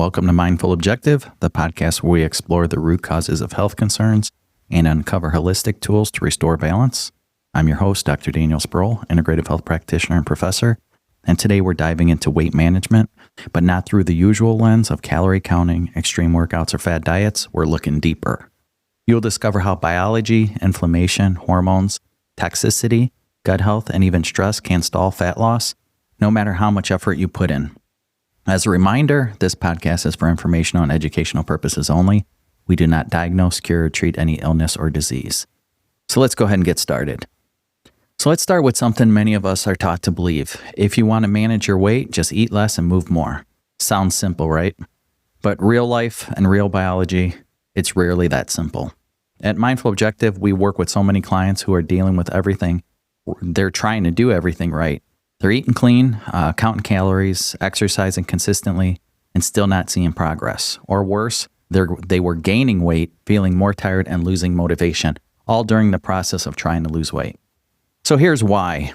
Welcome to Mindful Objective, the podcast where we explore the root causes of health concerns and uncover holistic tools to restore balance. I'm your host, Dr. Daniel Sproul, integrative health practitioner and professor, and today we're diving into weight management, but not through the usual lens of calorie counting, extreme workouts, or fad diets. We're looking deeper. You'll discover how biology, inflammation, hormones, toxicity, gut health, and even stress can stall fat loss, no matter how much effort you put in. As a reminder, this podcast is for informational and educational purposes only. We do not diagnose, cure, or treat any illness or disease. So let's go ahead and get started. So let's start with something many of us are taught to believe. If you want to manage your weight, just eat less and move more. Sounds simple, right? But real life and real biology, it's rarely that simple. At Mindful Objective, we work with so many clients who are dealing with everything. They're trying to do everything right. They're eating clean, counting calories, exercising consistently, and still not seeing progress. Or worse, they were gaining weight, feeling more tired, and losing motivation, all during the process of trying to lose weight. So here's why.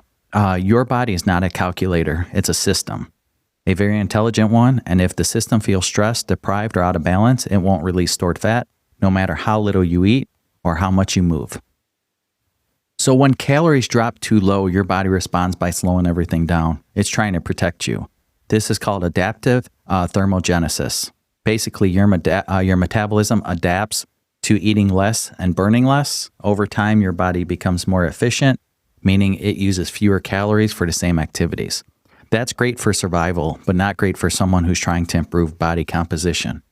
Your body is not a calculator. It's a system, a very intelligent one. And if the system feels stressed, deprived, or out of balance, it won't release stored fat, no matter how little you eat or how much you move. So when calories drop too low, your body responds by slowing everything down. It's trying to protect you. This is called adaptive thermogenesis. Basically, your metabolism adapts to eating less and burning less. Over time, your body becomes more efficient, meaning it uses fewer calories for the same activities. That's great for survival, but not great for someone who's trying to improve body composition.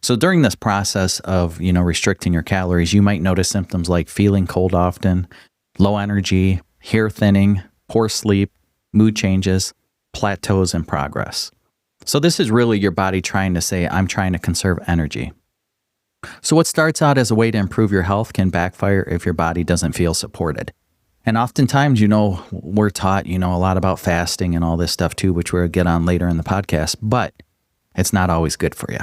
So during this process of, restricting your calories, you might notice symptoms like feeling cold often, low energy, hair thinning, poor sleep, mood changes, plateaus in progress. So this is really your body trying to say, I'm trying to conserve energy. So what starts out as a way to improve your health can backfire if your body doesn't feel supported. And oftentimes, we're taught, a lot about fasting and all this stuff too, which we'll get on later in the podcast, but it's not always good for you.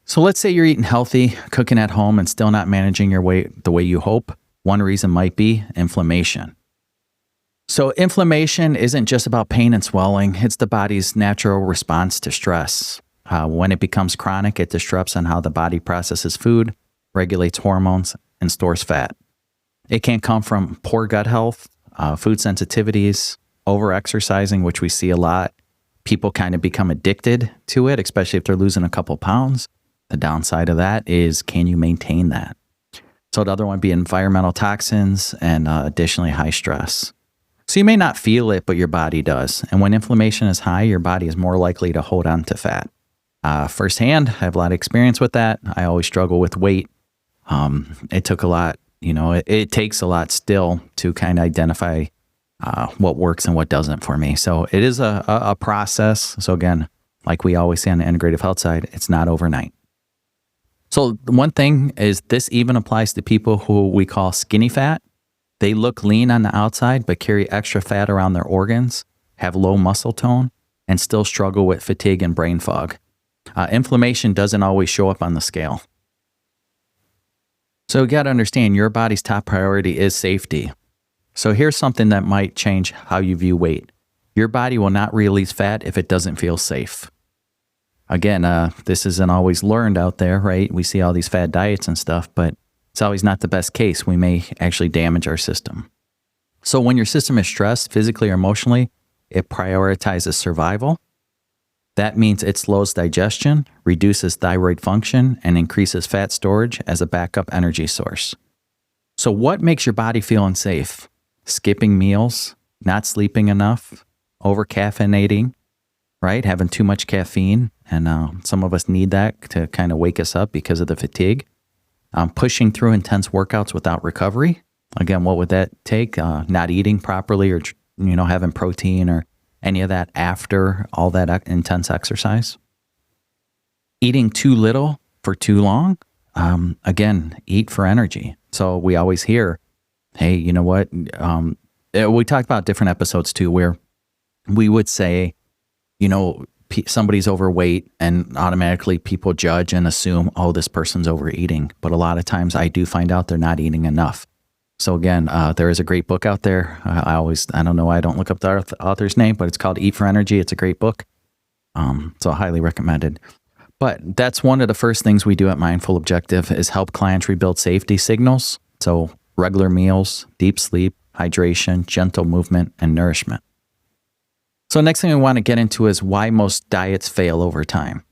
So let's say you're eating healthy, cooking at home, and still not managing your weight the way you hope. One reason might be inflammation. So inflammation isn't just about pain and swelling. It's the body's natural response to stress. When it becomes chronic, it disrupts on how the body processes food, regulates hormones, and stores fat. It can come from poor gut health, food sensitivities, over-exercising, which we see a lot. People kind of become addicted to it, especially if they're losing a couple pounds. The downside of that is, can you maintain that? So the other one would be environmental toxins and additionally high stress. So you may not feel it, but your body does. And when inflammation is high, your body is more likely to hold on to fat. Firsthand, I have a lot of experience with that. I always struggle with weight. It took a lot, it takes a lot still to kind of identify what works and what doesn't for me. So it is a process. So again, like we always say on the integrative health side, it's not overnight. So one thing is this even applies to people who we call skinny fat. They look lean on the outside, but carry extra fat around their organs, have low muscle tone, and still struggle with fatigue and brain fog. Inflammation doesn't always show up on the scale. So you got to understand your body's top priority is safety. So here's something that might change how you view weight. Your body will not release fat if it doesn't feel safe. Again, this isn't always learned out there, right? We see all these fad diets and stuff, but it's always not the best case. We may actually damage our system. So when your system is stressed, physically or emotionally, it prioritizes survival. That means it slows digestion, reduces thyroid function, and increases fat storage as a backup energy source. So what makes your body feel unsafe? Skipping meals, not sleeping enough, over-caffeinating, right? Having too much caffeine. And some of us need that to kind of wake us up because of the fatigue. Pushing through intense workouts without recovery. Again, what would that take? Not eating properly or, having protein or any of that after all that intense exercise. Eating too little for too long. Again, eat for energy. So we always hear, hey, you know what? We talked about different episodes too, where we would say, somebody's overweight and automatically people judge and assume, oh, this person's overeating. But a lot of times I do find out they're not eating enough. So again, there is a great book out there. I don't know why I don't look up the author's name, but it's called Eat for Energy. It's a great book. So highly recommended. But that's one of the first things we do at Mindful Objective is help clients rebuild safety signals. So regular meals, deep sleep, hydration, gentle movement, and nourishment. So next thing we want to get into is why most diets fail over time.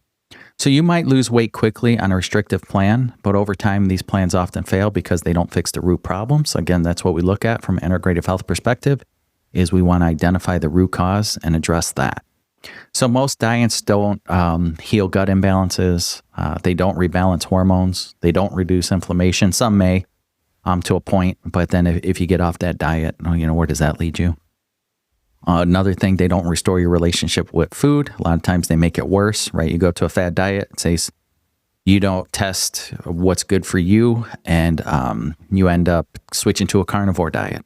So you might lose weight quickly on a restrictive plan, but over time, these plans often fail because they don't fix the root problems. Again, that's what we look at from an integrative health perspective, is we want to identify the root cause and address that. So most diets don't heal gut imbalances. They don't rebalance hormones. They don't reduce inflammation. Some may to a point, but then if you get off that diet, where does that lead you? Another thing, they don't restore your relationship with food. A lot of times they make it worse, right? You go to a fad diet, it says you don't test what's good for you, and you end up switching to a carnivore diet,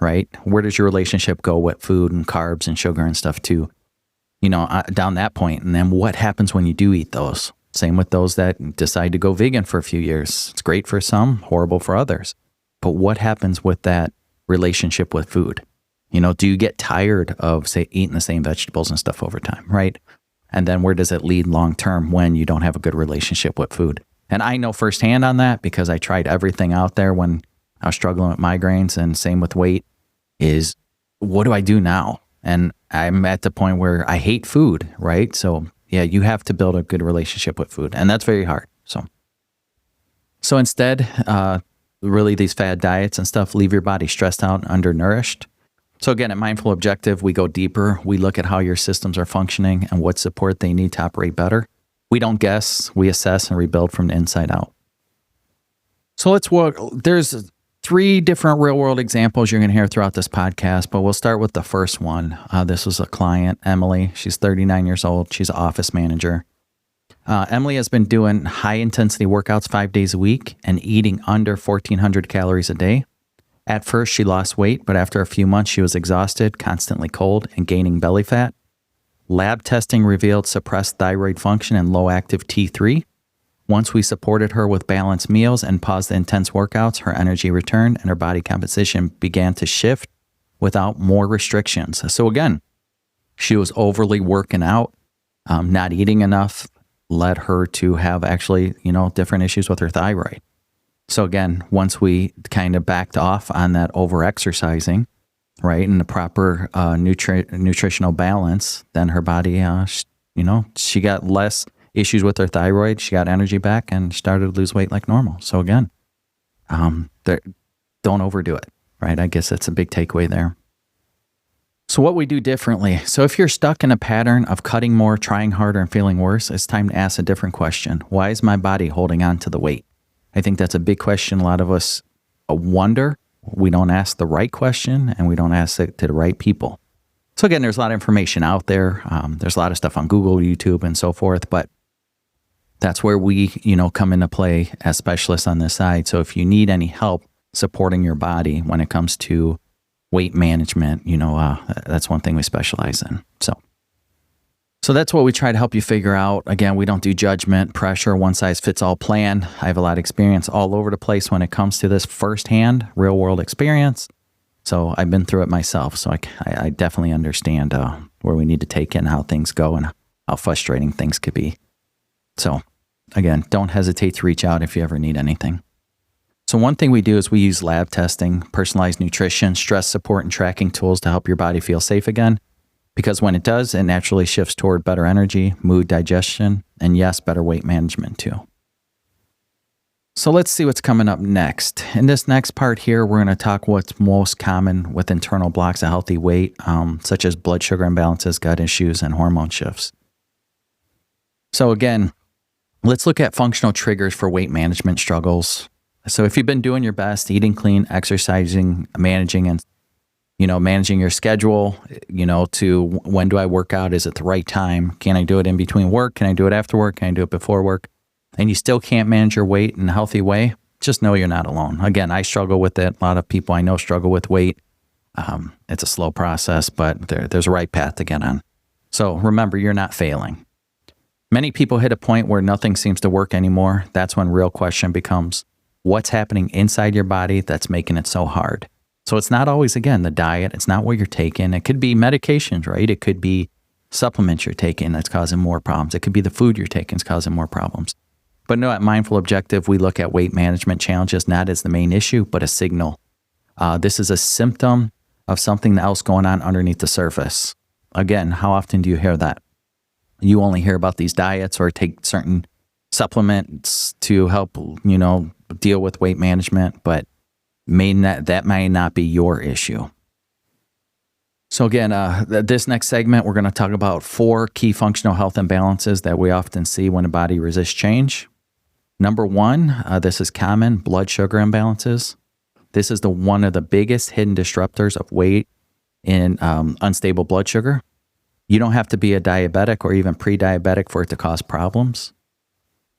right? Where does your relationship go with food and carbs and sugar and stuff too? Down that point. And then what happens when you do eat those? Same with those that decide to go vegan for a few years. It's great for some, horrible for others. But what happens with that relationship with food? Do you get tired of, say, eating the same vegetables and stuff over time, right? And then where does it lead long term when you don't have a good relationship with food? And I know firsthand on that because I tried everything out there when I was struggling with migraines, and same with weight, is what do I do now? And I'm at the point where I hate food, right? So yeah, you have to build a good relationship with food, and that's very hard. So instead, really these fad diets and stuff leave your body stressed out and undernourished. So again, at Mindful Objective, we go deeper. We look at how your systems are functioning and what support they need to operate better. We don't guess, we assess and rebuild from the inside out. So let's work. There's 3 different real world examples you're going to hear throughout this podcast, but we'll start with the first one. This was a client, Emily. She's 39 years old. She's an office manager. Emily has been doing high intensity workouts 5 days a week and eating under 1,400 calories a day. At first, she lost weight, but after a few months, she was exhausted, constantly cold, and gaining belly fat. Lab testing revealed suppressed thyroid function and low active T3. Once we supported her with balanced meals and paused the intense workouts, her energy returned and her body composition began to shift without more restrictions. So again, she was overly working out, not eating enough, led her to have actually, different issues with her thyroid. So again, once we kind of backed off on that over-exercising, right, and the proper nutritional balance, then her body, she got less issues with her thyroid, she got energy back, and started to lose weight like normal. So again, don't overdo it, right? I guess that's a big takeaway there. So what we do differently. So if you're stuck in a pattern of cutting more, trying harder, and feeling worse, it's time to ask a different question. Why is my body holding on to the weight? I think that's a big question. A lot of us wonder. We don't ask the right question, and we don't ask it to the right people. So again, there's a lot of information out there. There's a lot of stuff on Google, YouTube, and so forth, but that's where we, come into play as specialists on this side. So if you need any help supporting your body when it comes to weight management, that's one thing we specialize in. So that's what we try to help you figure out. Again, we don't do judgment, pressure, one size fits all plan. I have a lot of experience all over the place when it comes to this firsthand real world experience. So I've been through it myself. So I definitely understand where we need to take it and how things go and how frustrating things could be. So again, don't hesitate to reach out if you ever need anything. So one thing we do is we use lab testing, personalized nutrition, stress support, and tracking tools to help your body feel safe again. Because when it does, it naturally shifts toward better energy, mood, digestion, and yes, better weight management too. So let's see what's coming up next. In this next part here, we're going to talk what's most common with internal blocks of healthy weight, such as blood sugar imbalances, gut issues, and hormone shifts. So again, let's look at functional triggers for weight management struggles. So if you've been doing your best, eating clean, exercising, managing your schedule, to when do I work out? Is it the right time? Can I do it in between work? Can I do it after work? Can I do it before work? And you still can't manage your weight in a healthy way, just know you're not alone. Again, I struggle with it. A lot of people I know struggle with weight. It's a slow process, but there's a right path to get on. So remember, you're not failing. Many people hit a point where nothing seems to work anymore. That's when real question becomes, what's happening inside your body that's making it so hard? So it's not always, again, the diet. It's not what you're taking. It could be medications, right? It could be supplements you're taking that's causing more problems. It could be the food you're taking is causing more problems. But no, at Mindful Objective, we look at weight management challenges not as the main issue, but a signal. This is a symptom of something else going on underneath the surface. Again, how often do you hear that? You only hear about these diets or take certain supplements to help, deal with weight management, but that may not be your issue. So again, this next segment, we're going to talk about 4 key functional health imbalances that we often see when a body resists change. Number 1, this is common, blood sugar imbalances. This is one of the biggest hidden disruptors of weight in unstable blood sugar. You don't have to be a diabetic or even pre-diabetic for it to cause problems.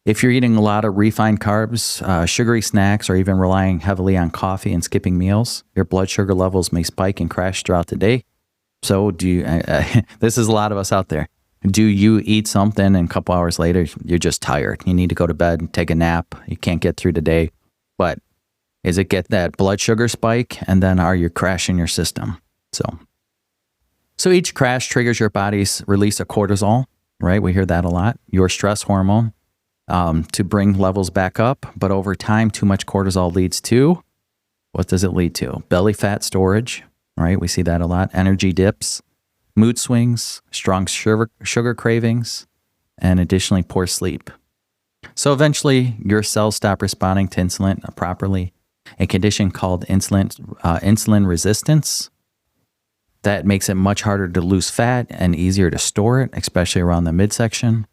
If you're eating a lot of refined carbs, sugary snacks, or even relying heavily on coffee and skipping meals, your blood sugar levels may spike and crash throughout the day. So this is a lot of us out there. Do you eat something and a couple hours later, you're just tired? You need to go to bed, take a nap. You can't get through the day. But is it get that blood sugar spike, and then are you crashing your system? So each crash triggers your body's release of cortisol, right? We hear that a lot. Your stress hormone to bring levels back up. But over time, too much cortisol leads to, what does it lead to? Belly fat storage, right? We see that a lot. Energy dips, mood swings, strong sugar cravings, and additionally poor sleep. So eventually, your cells stop responding to insulin properly. A condition called insulin resistance that makes it much harder to lose fat and easier to store it, especially around the midsection.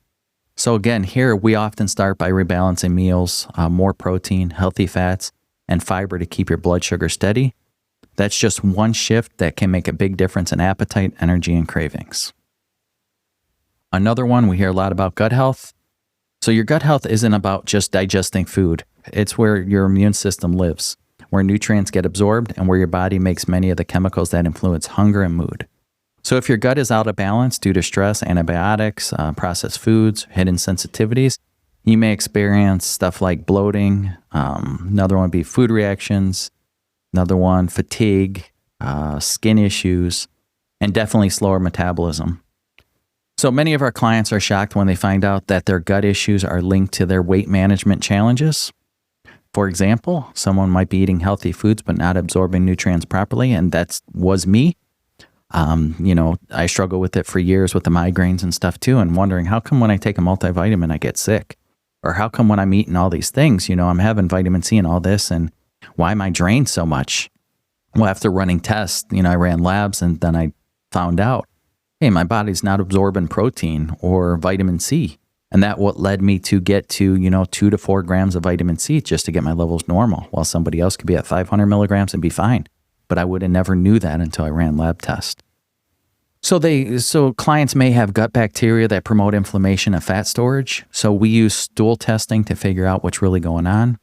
So again, here we often start by rebalancing meals, more protein, healthy fats, and fiber to keep your blood sugar steady. That's just one shift that can make a big difference in appetite, energy, and cravings. Another one, we hear a lot about gut health. So your gut health isn't about just digesting food. It's where your immune system lives, where nutrients get absorbed, and where your body makes many of the chemicals that influence hunger and mood. So if your gut is out of balance due to stress, antibiotics, processed foods, hidden sensitivities, you may experience stuff like bloating. Another one would be food reactions. Another one, fatigue, skin issues, and definitely slower metabolism. So many of our clients are shocked when they find out that their gut issues are linked to their weight management challenges. For example, someone might be eating healthy foods but not absorbing nutrients properly, and that was me. I struggle with it for years with the migraines and stuff too, and wondering how come when I take a multivitamin I get sick? Or how come when I'm eating all these things, I'm having vitamin C and all this, and why am I drained so much? Well, after running tests, I ran labs, and then I found out, hey, my body's not absorbing protein or vitamin C. And that what led me to get to, 2 to 4 grams of vitamin C just to get my levels normal, while somebody else could be at 500 milligrams and be fine. But I would have never knew that until I ran lab tests. So clients may have gut bacteria that promote inflammation and fat storage. So we use stool testing to figure out what's really going on.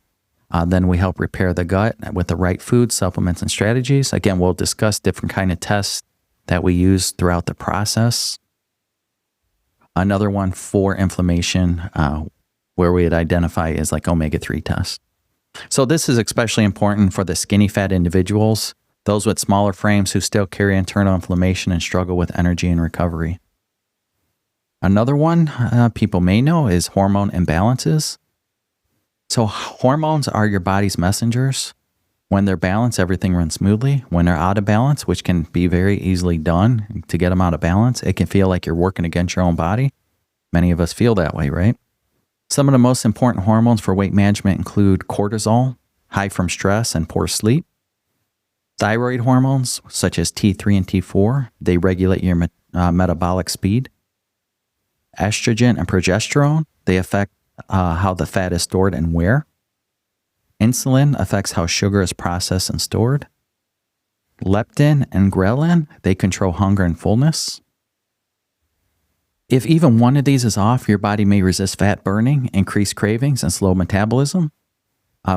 Then we help repair the gut with the right foods, supplements, and strategies. Again, we'll discuss different kind of tests that we use throughout the process. Another one for inflammation, where we'd identify is like omega-3 tests. So this is especially important for the skinny fat individuals, those with smaller frames who still carry internal inflammation and struggle with energy and recovery. Another one people may know is hormone imbalances. So hormones are your body's messengers. When they're balanced, everything runs smoothly. When they're out of balance, which can be very easily done to get them out of balance, it can feel like you're working against your own body. Many of us feel that way, right? Some of the most important hormones for weight management include cortisol, high from stress and poor sleep. Thyroid hormones, such as T3 and T4, they regulate your metabolic speed. Estrogen and progesterone, they affect how the fat is stored and where. Insulin affects how sugar is processed and stored. Leptin and ghrelin, they control hunger and fullness. If even one of these is off, your body may resist fat burning, increase cravings, and slow metabolism.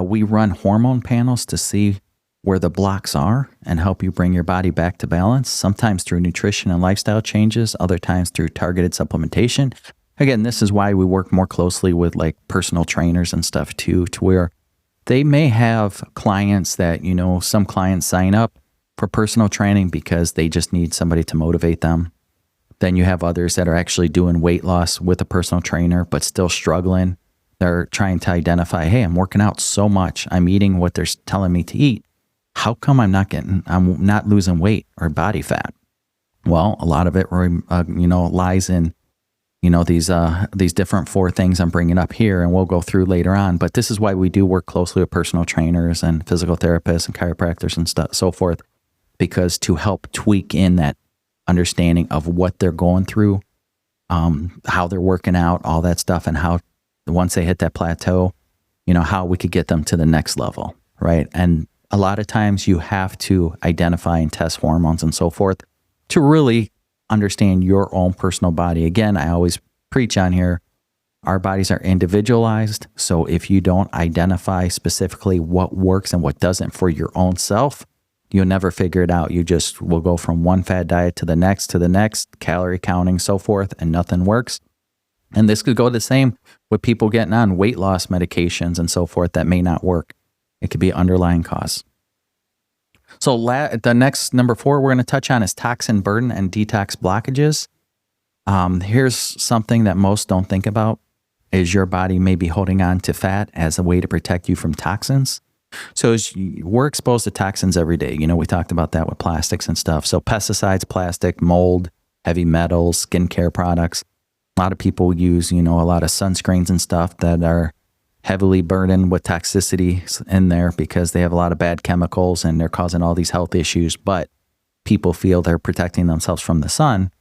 We run hormone panels to see where the blocks are and help you bring your body back to balance, sometimes through nutrition and lifestyle changes, other times through targeted supplementation. Again, this is why we work more closely with like personal trainers and stuff too, to where they may have clients that, some clients sign up for personal training because they just need somebody to motivate them. Then you have others that are actually doing weight loss with a personal trainer, but still struggling. They're trying to identify, hey, I'm working out so much. I'm eating what they're telling me to eat. How come I'm not losing weight or body fat? Well, a lot of it, lies in, these different 4 things I'm bringing up here, and we'll go through later on. But this is why we do work closely with personal trainers and physical therapists and chiropractors and stuff, so forth, because to help tweak in that understanding of what they're going through, how they're working out, all that stuff, and how once they hit that plateau, how we could get them to the next level, right? And a lot of times you have to identify and test hormones and so forth to really understand your own personal body. Again, I always preach on here, our bodies are individualized. So if you don't identify specifically what works and what doesn't for your own self, you'll never figure it out. You just will go from one fad diet to the next, calorie counting, so forth, and nothing works. And this could go the same with people getting on weight loss medications and so forth that may not work. It could be underlying cause. So the next number 4 we're going to touch on is toxin burden and detox blockages. Here's something that most don't think about is your body may be holding on to fat as a way to protect you from toxins. So we're exposed to toxins every day. We talked about that with plastics and stuff. So pesticides, plastic, mold, heavy metals, skincare products. A lot of people use, a lot of sunscreens and stuff that are heavily burdened with toxicity in there because they have a lot of bad chemicals and they're causing all these health issues, but people feel they're protecting themselves from the sun.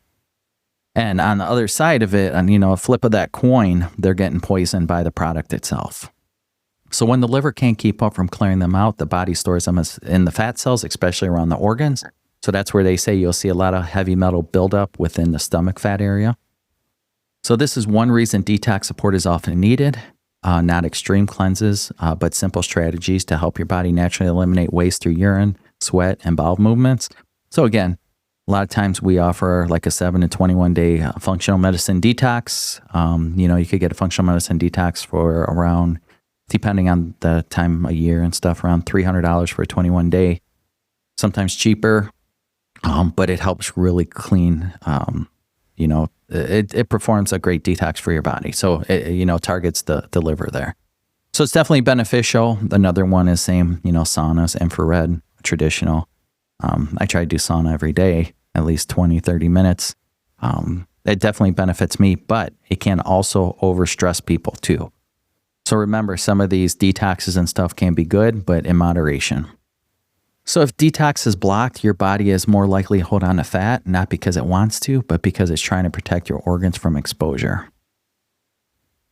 And on the other side of it, on, a flip of that coin, they're getting poisoned by the product itself. So when the liver can't keep up from clearing them out, the body stores them in the fat cells, especially around the organs. So that's where they say you'll see a lot of heavy metal buildup within the stomach fat area. So this is one reason detox support is often needed. Not extreme cleanses, but simple strategies to help your body naturally eliminate waste through urine, sweat, and bowel movements. So again, a lot of times we offer like a 7 to 21 day functional medicine detox. You could get a functional medicine detox for around, depending on the time of year and stuff, around $300 for a 21 day. Sometimes cheaper, but it helps really clean. It performs a great detox for your body. So it targets the liver there. So it's definitely beneficial. Another one is same, saunas, infrared, traditional. I try to do sauna every day, at least 20, 30 minutes. It definitely benefits me, but it can also overstress people too. So remember, some of these detoxes and stuff can be good, but in moderation. So if detox is blocked, your body is more likely to hold on to fat, not because it wants to, but because it's trying to protect your organs from exposure.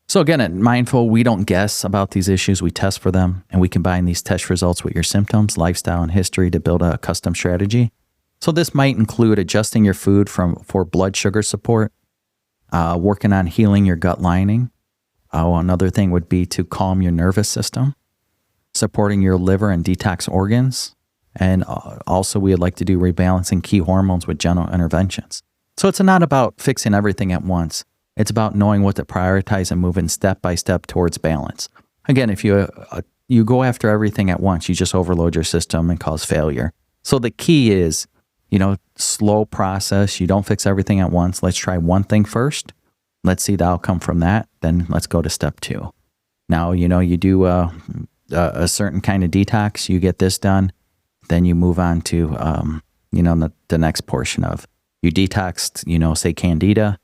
So again, at Mindful, we don't guess about these issues. We test for them, and we combine these test results with your symptoms, lifestyle, and history to build a custom strategy. So this might include adjusting your food for blood sugar support, working on healing your gut lining. Another thing would be to calm your nervous system, supporting your liver and detox organs. And also we would like to do rebalancing key hormones with gentle interventions. So it's not about fixing everything at once. It's about knowing what to prioritize and moving step by step towards balance. Again, if you go after everything at once, you just overload your system and cause failure. So the key is, slow process. You don't fix everything at once. Let's try one thing first. Let's see the outcome from that. Then let's go to step 2. Now, you do a certain kind of detox. You get this done. Then you move on to, the next portion of you detoxed, say candida.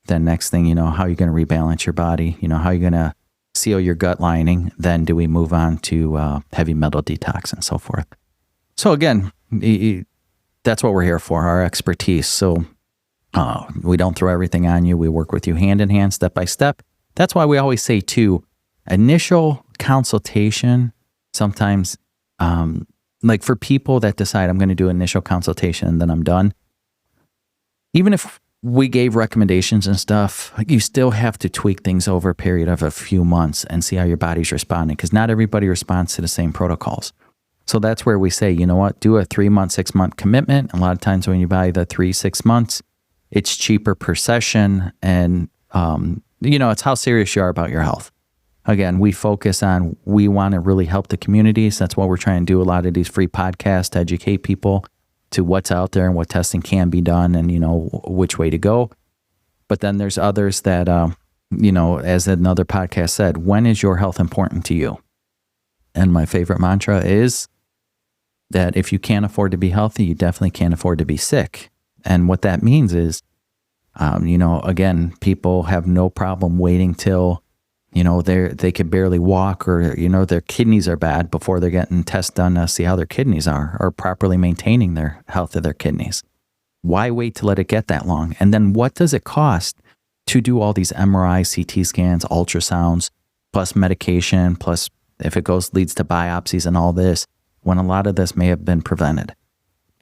Then next thing, how you're going to rebalance your body, how you're going to seal your gut lining. Then do we move on to heavy metal detox and so forth. So again, that's what we're here for, our expertise. So we don't throw everything on you. We work with you hand in hand, step by step. That's why we always say too, initial consultation, sometimes like for people that decide I'm going to do initial consultation and then I'm done, even if we gave recommendations and stuff, you still have to tweak things over a period of a few months and see how your body's responding, because not everybody responds to the same protocols. So that's where we say, do a 3-month, 6-month commitment. A lot of times when you buy the 3-6 months, it's cheaper per session. And, it's how serious you are about your health. Again, we focus on, we want to really help the communities. That's what we're trying to do. A lot of these free podcasts to educate people to what's out there and what testing can be done and, which way to go. But then there's others that, as another podcast said, when is your health important to you? And my favorite mantra is that if you can't afford to be healthy, you definitely can't afford to be sick. And what that means is, again, people have no problem waiting till, they could barely walk or, their kidneys are bad before they're getting tests done to see how their kidneys are or properly maintaining their health of their kidneys. Why wait to let it get that long? And then what does it cost to do all these MRI, CT scans, ultrasounds, plus medication, plus if it leads to biopsies and all this, when a lot of this may have been prevented?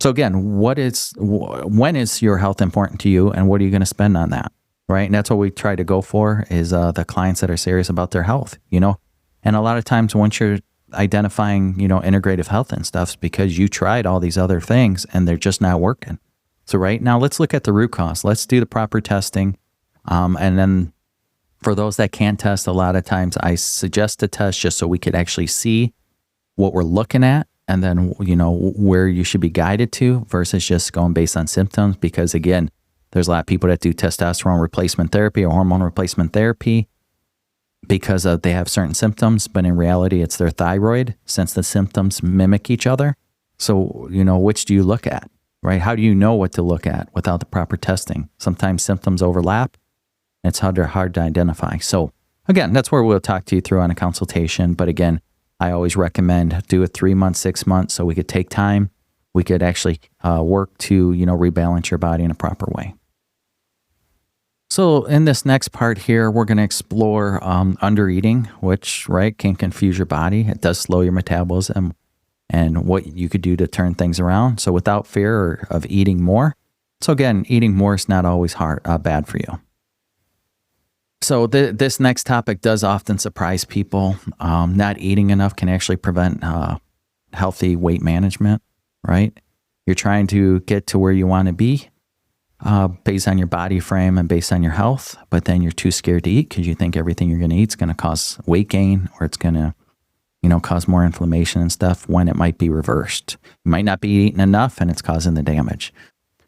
So again, when is your health important to you and what are you going to spend on that? Right. And that's what we try to go for is the clients that are serious about their health, And a lot of times once you're identifying, integrative health and stuff, because you tried all these other things and they're just not working. So right now, let's look at the root cause. Let's do the proper testing. And then for those that can't test, a lot of times I suggest a test just so we could actually see what we're looking at and then, where you should be guided to versus just going based on symptoms. Because again, there's a lot of people that do testosterone replacement therapy or hormone replacement therapy because they have certain symptoms, but in reality, it's their thyroid since the symptoms mimic each other. So, which do you look at? Right? How do you know what to look at without the proper testing? Sometimes symptoms overlap. It's hard to identify. So again, that's where we'll talk to you through on a consultation. But again, I always recommend do it 3 months, 6 months so we could take time. We could actually work to, rebalance your body in a proper way. So in this next part here, we're going to explore undereating, which, can confuse your body. It does slow your metabolism and what you could do to turn things around. So without fear of eating more. So again, eating more is not always bad for you. So this next topic does often surprise people. Not eating enough can actually prevent healthy weight management, right? You're trying to get to where you want to be based on your body frame and based on your health, but then you're too scared to eat because you think everything you're going to eat is going to cause weight gain or it's going to cause more inflammation and stuff when it might be reversed. You might not be eating enough and it's causing the damage.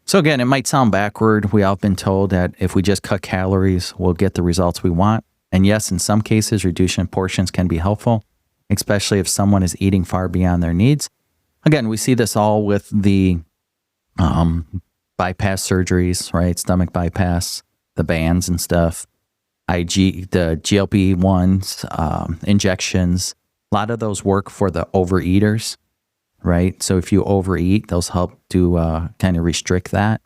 So again, it might sound backward. We all been told that if we just cut calories, we'll get the results we want. And yes, in some cases, reducing portions can be helpful, especially if someone is eating far beyond their needs. Again, we see this all with the bypass surgeries, right? Stomach bypass, the bands and stuff, the GLP-1s, injections. A lot of those work for the overeaters, right? So if you overeat, those help to kind of restrict that.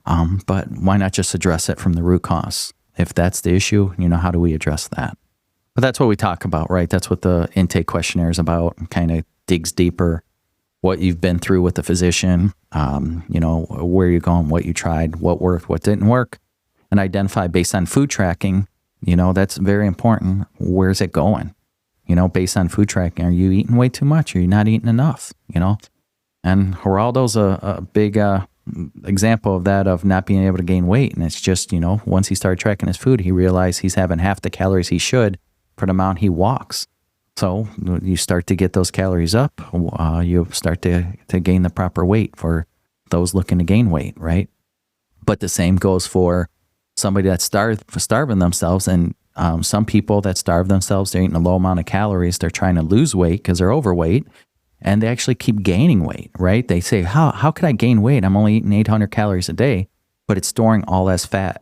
But why not just address it from the root cause? If that's the issue, how do we address that? But that's what we talk about, right? That's what the intake questionnaire is about, kind of digs deeper, what you've been through with the physician, where you're going, what you tried, what worked, what didn't work, and identify based on food tracking, that's very important. Where's it going? Based on food tracking, are you eating way too much? Are you not eating enough? And Geraldo's a big example of that, of not being able to gain weight. And it's just, once he started tracking his food, he realized he's having half the calories he should for the amount he walks. So you start to get those calories up, you start to gain the proper weight for those looking to gain weight, right? But the same goes for somebody that's starving themselves. And some people that starve themselves, they're eating a low amount of calories. They're trying to lose weight because they're overweight, and they actually keep gaining weight, right? They say, how could I gain weight? I'm only eating 800 calories a day, but it's storing all as fat,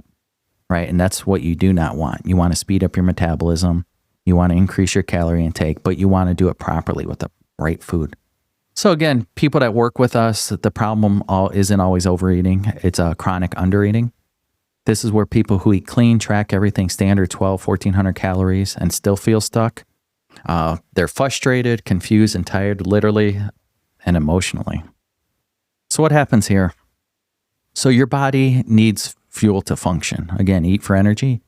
right? And that's what you do not want. You want to speed up your metabolism. You want to increase your calorie intake, but you want to do it properly with the right food. So again, people that work with us, the problem isn't always overeating. It's chronic undereating. This is where people who eat clean, track everything standard, 1,400 calories, and still feel stuck. They're frustrated, confused, and tired, literally and emotionally. So what happens here? So your body needs fuel to function. Again, eat for energy.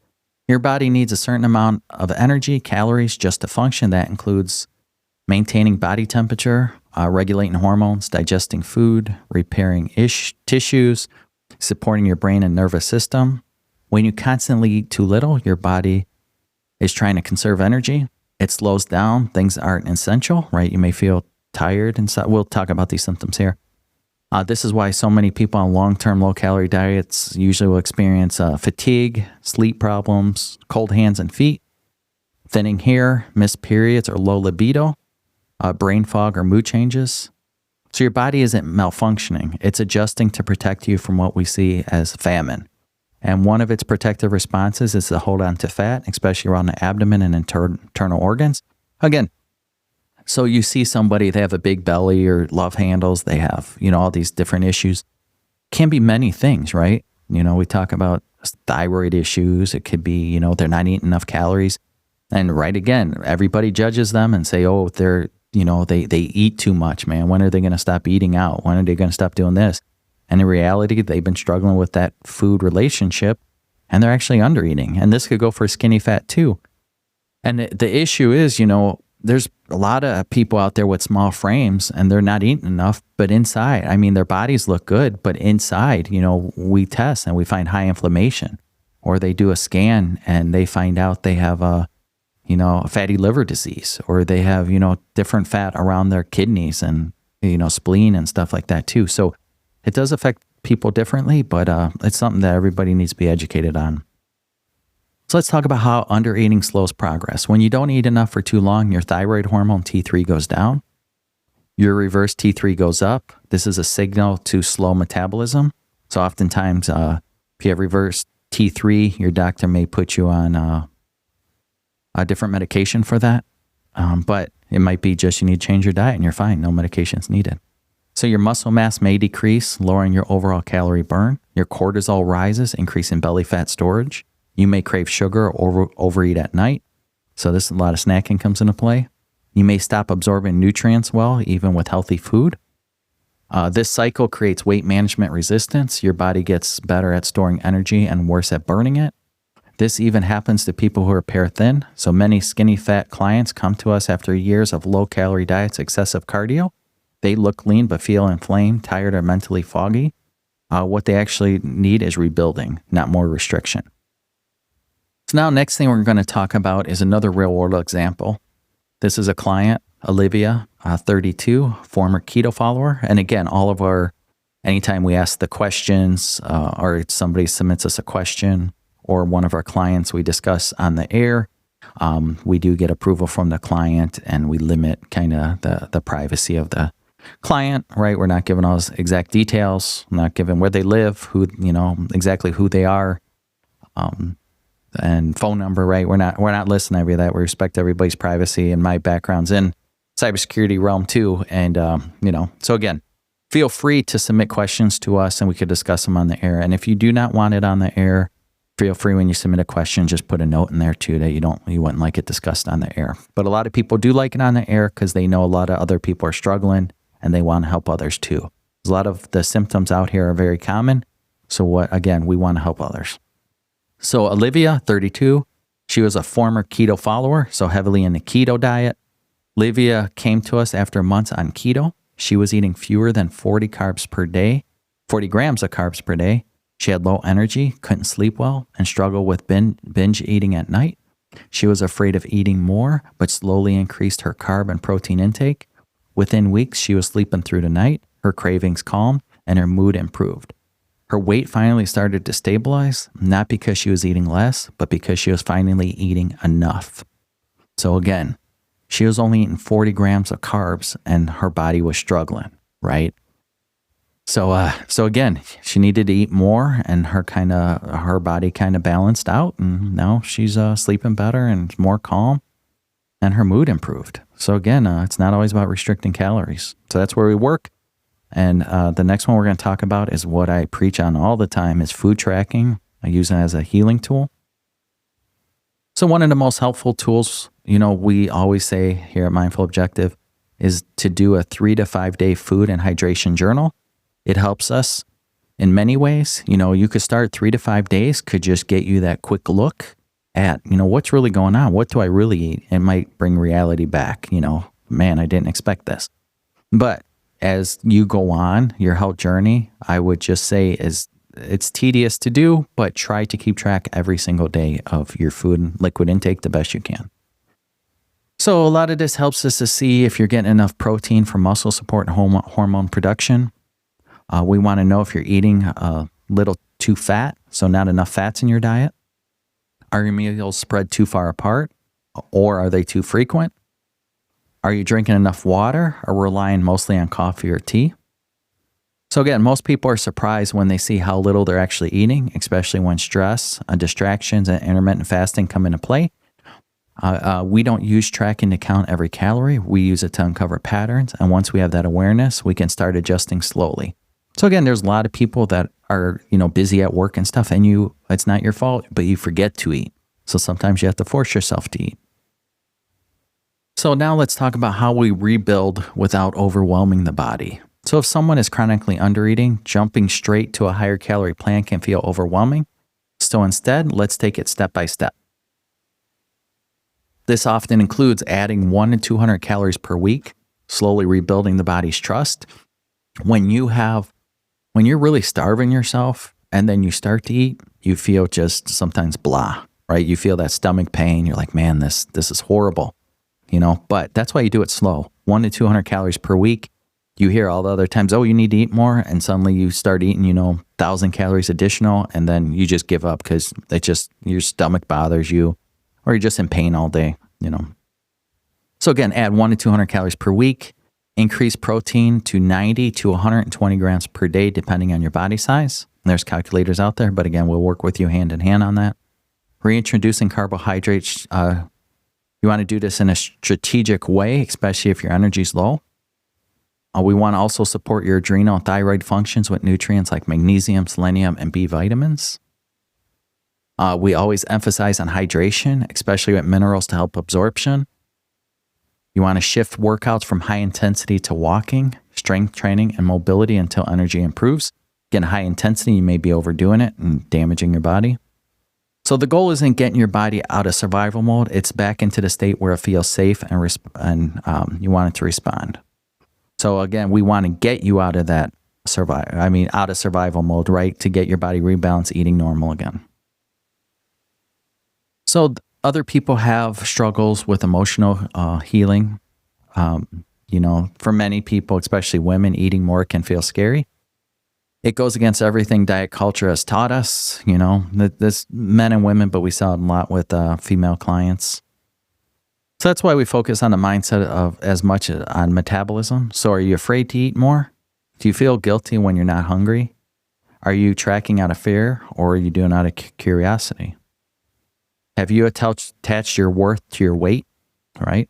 Your body needs a certain amount of energy, calories, just to function. That includes maintaining body temperature, regulating hormones, digesting food, repairing tissues, supporting your brain and nervous system. When you constantly eat too little, your body is trying to conserve energy. It slows down. Things aren't essential, right? You may feel tired and so we'll talk about these symptoms here. This is why so many people on long-term low-calorie diets usually will experience fatigue, sleep problems, cold hands and feet, thinning hair, missed periods or low libido, brain fog or mood changes. So your body isn't malfunctioning. It's adjusting to protect you from what we see as famine. And one of its protective responses is to hold on to fat, especially around the abdomen and internal organs. Again, so you see somebody, they have a big belly or love handles, they have, all these different issues. Can be many things, right? We talk about thyroid issues. It could be, they're not eating enough calories. And right again, everybody judges them and say, oh, they're, they eat too much, man. When are they going to stop eating out? When are they going to stop doing this? And in reality, they've been struggling with that food relationship and they're actually undereating. And this could go for skinny fat too. And the issue is, there's a lot of people out there with small frames and they're not eating enough, but inside, their bodies look good, but inside, we test and we find high inflammation, or they do a scan and they find out they have a fatty liver disease, or they have, different fat around their kidneys and, spleen and stuff like that too. So it does affect people differently, but it's something that everybody needs to be educated on. So let's talk about how undereating slows progress. When you don't eat enough for too long, your thyroid hormone T3 goes down. Your reverse T3 goes up. This is a signal to slow metabolism. So oftentimes, if you have reverse T3, your doctor may put you on a different medication for that. But it might be just you need to change your diet and you're fine. No medications needed. So your muscle mass may decrease, lowering your overall calorie burn. Your cortisol rises, increasing belly fat storage. You may crave sugar or overeat at night. So this is a lot of snacking comes into play. You may stop absorbing nutrients well, even with healthy food. This cycle creates weight management resistance. Your body gets better at storing energy and worse at burning it. This even happens to people who are pair thin. So many skinny fat clients come to us after years of low calorie diets, excessive cardio. They look lean but feel inflamed, tired, or mentally foggy. What they actually need is rebuilding, not more restriction. So now next thing we're going to talk about is another real world example. This is a client, Olivia, 32, former keto follower. And again, anytime we ask the questions or somebody submits us a question or one of our clients we discuss on the air, we do get approval from the client and we limit kind of the privacy of the client, right? We're not giving all those exact details, not giving where they live, exactly who they are. And phone number, right? We're not listing every of that. We respect everybody's privacy, and my background's in cybersecurity realm too. And so again, feel free to submit questions to us, and we could discuss them on the air. And if you do not want it on the air, feel free when you submit a question, just put a note in there too that you wouldn't like it discussed on the air. But a lot of people do like it on the air because they know a lot of other people are struggling and they want to help others too. A lot of the symptoms out here are very common. So we want to help others. So Olivia, 32, she was a former keto follower, so heavily in the keto diet. Olivia came to us after months on keto. She was eating fewer than 40 grams of carbs per day. She had low energy, couldn't sleep well, and struggled with binge eating at night. She was afraid of eating more, but slowly increased her carb and protein intake. Within weeks, she was sleeping through the night, her cravings calmed, and her mood improved. Her weight finally started to stabilize, not because she was eating less, but because she was finally eating enough. So again, she was only eating 40 grams of carbs and her body was struggling, right? So again, she needed to eat more and her body kind of balanced out, and now she's sleeping better and more calm and her mood improved. So again, it's not always about restricting calories. So that's where we work. And the next one we're going to talk about is what I preach on all the time is food tracking. I use it as a healing tool. So one of the most helpful tools, we always say here at Mindful Objective is to do a 3 to 5 day food and hydration journal. It helps us in many ways. You could start 3 to 5 days, could just get you that quick look at, what's really going on? What do I really eat? It might bring reality back. Man, I didn't expect this. But as you go on your health journey, I would just say it's tedious to do, but try to keep track every single day of your food and liquid intake the best you can. So a lot of this helps us to see if you're getting enough protein for muscle support and hormone production. We want to know if you're eating a little too fat, so not enough fats in your diet. Are your meals spread too far apart, or are they too frequent? Are you drinking enough water or relying mostly on coffee or tea? So again, most people are surprised when they see how little they're actually eating, especially when stress, distractions, and intermittent fasting come into play. We don't use tracking to count every calorie. We use it to uncover patterns. And once we have that awareness, we can start adjusting slowly. So again, there's a lot of people that are, busy at work and stuff, and it's not your fault, but you forget to eat. So sometimes you have to force yourself to eat. So now let's talk about how we rebuild without overwhelming the body. So if someone is chronically undereating, jumping straight to a higher calorie plan can feel overwhelming. So instead, let's take it step by step. This often includes adding 100 to 200 calories per week, slowly rebuilding the body's trust. When you're really starving yourself and then you start to eat, you feel just sometimes blah, right? You feel that stomach pain. You're like, man, this is horrible, but that's why you do it slow. 100 to 200 calories per week. You hear all the other times, oh, you need to eat more. And suddenly you start eating, 1,000 calories additional. And then you just give up because your stomach bothers you or you're just in pain all day, So again, add 100 to 200 calories per week. Increase protein to 90 to 120 grams per day, depending on your body size. There's calculators out there, but again, we'll work with you hand in hand on that. Reintroducing carbohydrates. You want to do this in a strategic way, especially if your energy is low. We want to also support your adrenal and thyroid functions with nutrients like magnesium, selenium, and B vitamins. We always emphasize on hydration, especially with minerals to help absorption. You want to shift workouts from high intensity to walking, strength training, and mobility until energy improves. Again, high intensity, you may be overdoing it and damaging your body. So the goal isn't getting your body out of survival mode. It's back into the state where it feels safe and you want it to respond. So again, we want to get you out of that out of survival mode, right? To get your body rebalanced, eating normal again. So other people have struggles with emotional healing. For many people, especially women, eating more can feel scary. It goes against everything diet culture has taught us, this men and women, but we saw it a lot with female clients. So that's why we focus on the mindset of as much on metabolism. So are you afraid to eat more? Do you feel guilty when you're not hungry? Are you tracking out of fear or are you doing it out of curiosity? Have you attached your worth to your weight, right?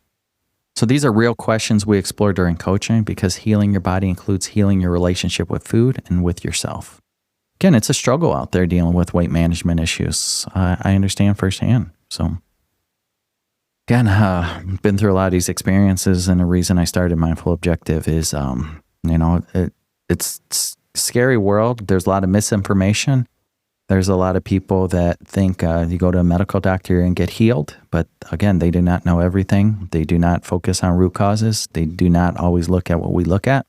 So these are real questions we explore during coaching because healing your body includes healing your relationship with food and with yourself. Again, it's a struggle out there dealing with weight management issues. I understand firsthand. So again, been through a lot of these experiences, and the reason I started Mindful Objective is, it's a scary world. There's a lot of misinformation. There's a lot of people that think you go to a medical doctor and get healed. But again, they do not know everything. They do not focus on root causes. They do not always look at what we look at.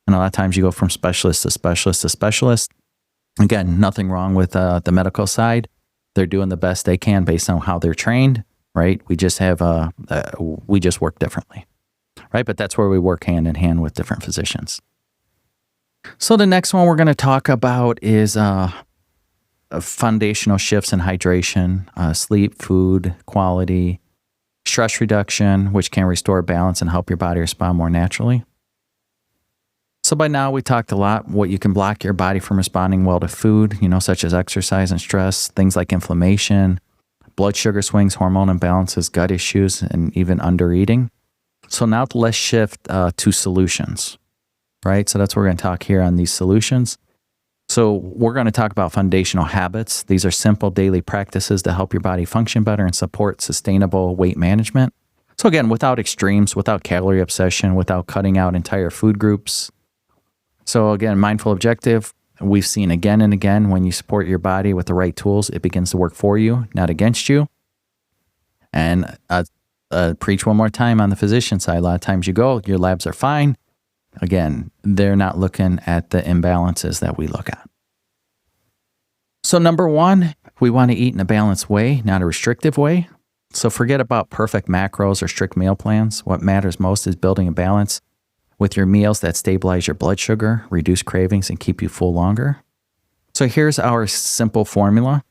And a lot of times you go from specialist to specialist to specialist. Again, nothing wrong with the medical side. They're doing the best they can based on how they're trained, right? We just have, we just work differently, right? But that's where we work hand in hand with different physicians. So the next one we're going to talk about is foundational shifts in hydration, sleep, food, quality, stress reduction, which can restore balance and help your body respond more naturally. So by now we talked a lot what you can block your body from responding well to food, such as exercise and stress, things like inflammation, blood sugar swings, hormone imbalances, gut issues, and even undereating. So now let's shift to solutions, right? So that's what we're going to talk here on these solutions. So we're going to talk about foundational habits. These are simple daily practices to help your body function better and support sustainable weight management. So again, without extremes, without calorie obsession, without cutting out entire food groups. So again, Mindful Objective, we've seen again and again, when you support your body with the right tools, it begins to work for you, not against you. And preach one more time on the physician side. A lot of times you go, your labs are fine. Again, they're not looking at the imbalances that we look at. So number one, we want to eat in a balanced way, not a restrictive way. So forget about perfect macros or strict meal plans. What matters most is building a balance with your meals that stabilize your blood sugar, reduce cravings, and keep you full longer. So here's our simple formula.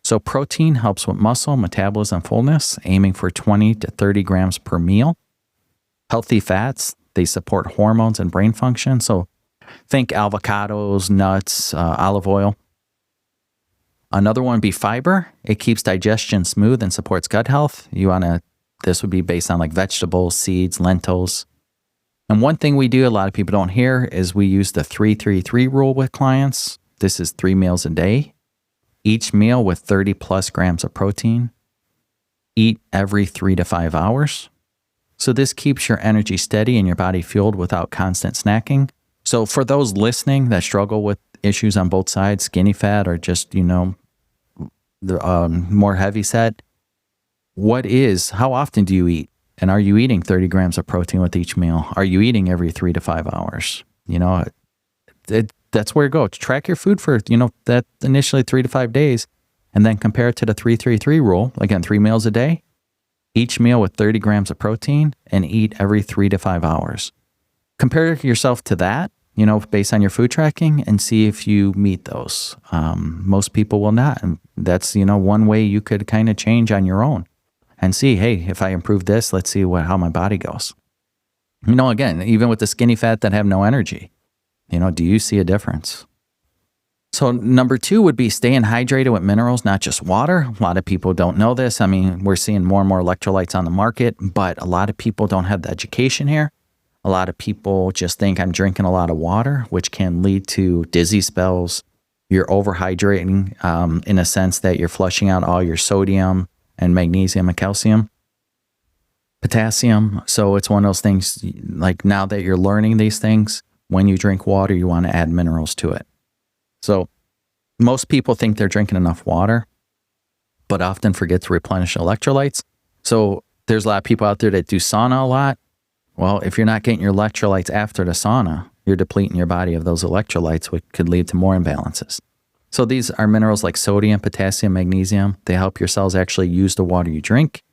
So protein helps with muscle, metabolism, and fullness, aiming for 20 to 30 grams per meal. Healthy fats, they support hormones and brain function. So think avocados, nuts, olive oil. Another one would be fiber. It keeps digestion smooth and supports gut health. This would be based on like vegetables, seeds, lentils. And one thing we do, a lot of people don't hear, is we use the 3-3-3 rule with clients. This is 3 meals a day. Each meal with 30 plus grams of protein. Eat every 3 to 5 hours. So this keeps your energy steady and your body fueled without constant snacking. So for those listening that struggle with issues on both sides, skinny fat or just, more heavy set, how often do you eat? And are you eating 30 grams of protein with each meal? Are you eating every 3 to 5 hours? That's where you go. Track your food for, that initially 3 to 5 days, and then compare it to the 3-3-3 rule. Again, 3 meals a day, each meal with 30 grams of protein, and eat every 3 to 5 hours. Compare yourself to that, based on your food tracking, and see if you meet those. Most people will not. And that's, one way you could kind of change on your own and see, hey, if I improve this, let's see how my body goes. Again, even with the skinny fat that have no energy, do you see a difference? So number 2 would be staying hydrated with minerals, not just water. A lot of people don't know this. I mean, we're seeing more and more electrolytes on the market, but a lot of people don't have the education here. A lot of people just think I'm drinking a lot of water, which can lead to dizzy spells. You're overhydrating in a sense that you're flushing out all your sodium and magnesium and calcium, potassium. So it's one of those things, like now that you're learning these things, when you drink water, you want to add minerals to it. So most people think they're drinking enough water, but often forget to replenish electrolytes. So there's a lot of people out there that do sauna a lot. Well, if you're not getting your electrolytes after the sauna, you're depleting your body of those electrolytes, which could lead to more imbalances. So these are minerals like sodium, potassium, magnesium. They help your cells actually use the water you drink.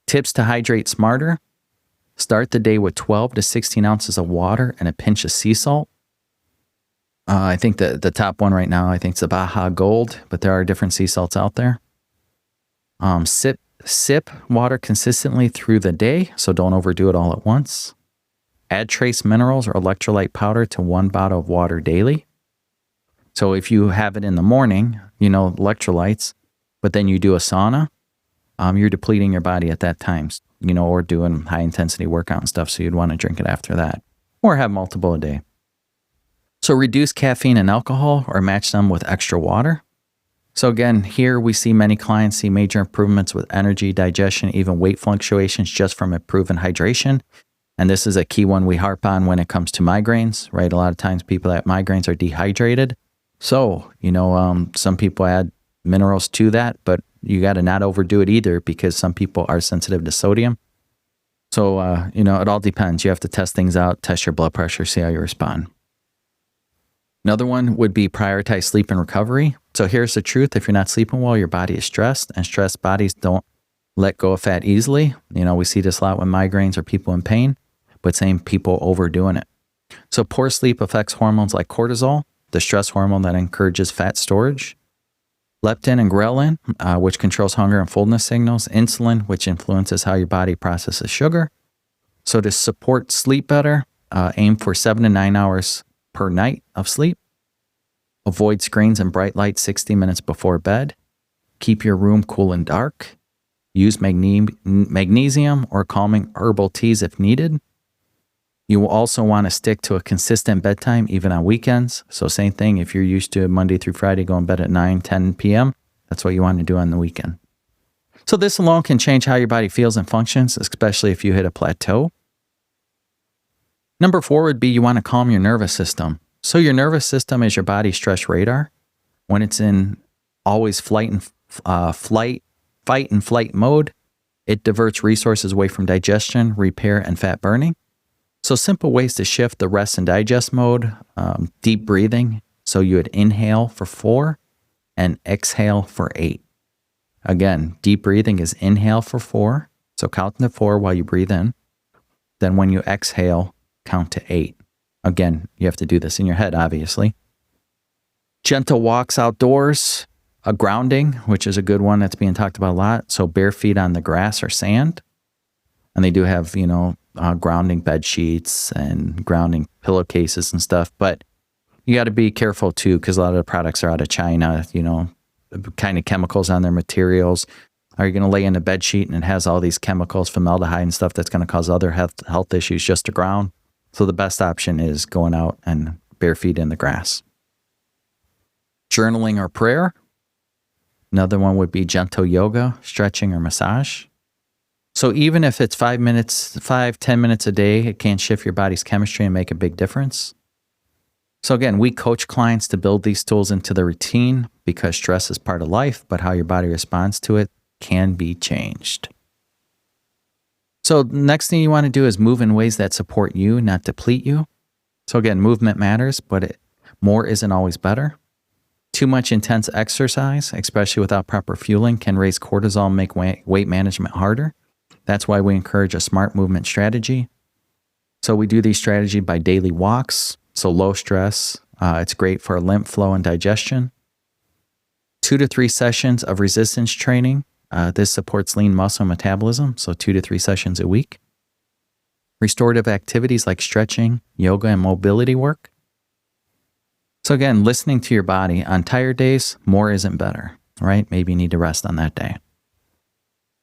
Tips to hydrate smarter. Start the day with 12 to 16 ounces of water and a pinch of sea salt. I think the top one right now, I think it's the Baja Gold, but there are different sea salts out there. Sip water consistently through the day, so don't overdo it all at once. Add trace minerals or electrolyte powder to 1 bottle of water daily. So if you have it in the morning, electrolytes, but then you do a sauna, you're depleting your body at that time, or doing high intensity workout and stuff. So you'd want to drink it after that or have multiple a day. So reduce caffeine and alcohol or match them with extra water. So again, here we see many clients see major improvements with energy, digestion, even weight fluctuations just from improving hydration. And this is a key one we harp on when it comes to migraines, right? A lot of times people that have migraines are dehydrated. So, some people add minerals to that, but you got to not overdo it either because some people are sensitive to sodium. So, it all depends. You have to test things out, test your blood pressure, see how you respond. Another one would be prioritize sleep and recovery. So here's the truth. If you're not sleeping well, your body is stressed, and stressed bodies don't let go of fat easily. We see this a lot with migraines or people in pain, but same people overdoing it. So poor sleep affects hormones like cortisol, the stress hormone that encourages fat storage, leptin and ghrelin, which controls hunger and fullness signals, insulin, which influences how your body processes sugar. So to support sleep better, aim for 7 to 9 hours per night of sleep. Avoid screens and bright lights 60 minutes before bed. Keep your room cool and dark. Use magnesium or calming herbal teas if needed. You will also want to stick to a consistent bedtime even on weekends. So same thing, if you're used to Monday through Friday going to bed at 9, 10 p.m., that's what you want to do on the weekend. So this alone can change how your body feels and functions, especially if you hit a plateau. Number 4 would be you want to calm your nervous system. So your nervous system is your body's stress radar. When it's in always fight and flight mode, it diverts resources away from digestion, repair, and fat burning. So simple ways to shift the rest and digest mode, deep breathing. So you would inhale for 4 and exhale for 8. Again, deep breathing is inhale for 4. So count to 4 while you breathe in. Then when you exhale, count to 8. Again, you have to do this in your head, obviously. Gentle walks outdoors, a grounding, which is a good one that's being talked about a lot. So bare feet on the grass or sand. And they do have, grounding bed sheets and grounding pillowcases and stuff. But you got to be careful too, because a lot of the products are out of China, kind of chemicals on their materials. Are you going to lay in a bed sheet and it has all these chemicals, formaldehyde and stuff that's going to cause other health issues just to ground? So the best option is going out and bare feet in the grass. Journaling or prayer. Another one would be gentle yoga, stretching, or massage. So even if it's 10 minutes a day, it can shift your body's chemistry and make a big difference. So again, we coach clients to build these tools into the routine because stress is part of life, but how your body responds to it can be changed. So next thing you want to do is move in ways that support you, not deplete you. So again, movement matters, but more isn't always better. Too much intense exercise, especially without proper fueling, can raise cortisol and make weight management harder. That's why we encourage a smart movement strategy. So we do these strategies by daily walks, so low stress. It's great for lymph flow and digestion. 2 to 3 sessions of resistance training. This supports lean muscle metabolism, so 2 to 3 sessions a week. Restorative activities like stretching, yoga, and mobility work. So again, listening to your body. On tired days, more isn't better, right? Maybe you need to rest on that day.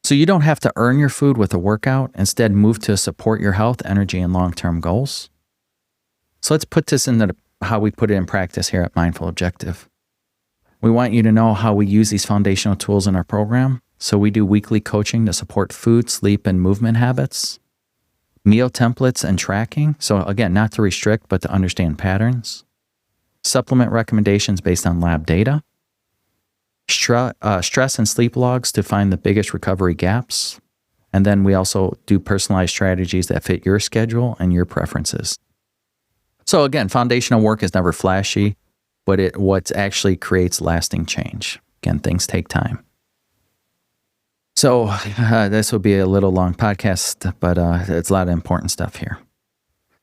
So you don't have to earn your food with a workout. Instead, move to support your health, energy, and long-term goals. So let's put this into how we put it in practice here at Mindful Objective. We want you to know how we use these foundational tools in our program. So we do weekly coaching to support food, sleep, and movement habits. Meal templates and tracking. So again, not to restrict, but to understand patterns. Supplement recommendations based on lab data. Stress and sleep logs to find the biggest recovery gaps. And then we also do personalized strategies that fit your schedule and your preferences. So again, foundational work is never flashy, but what actually creates lasting change. Again, things take time. So this will be a little long podcast, but it's a lot of important stuff here.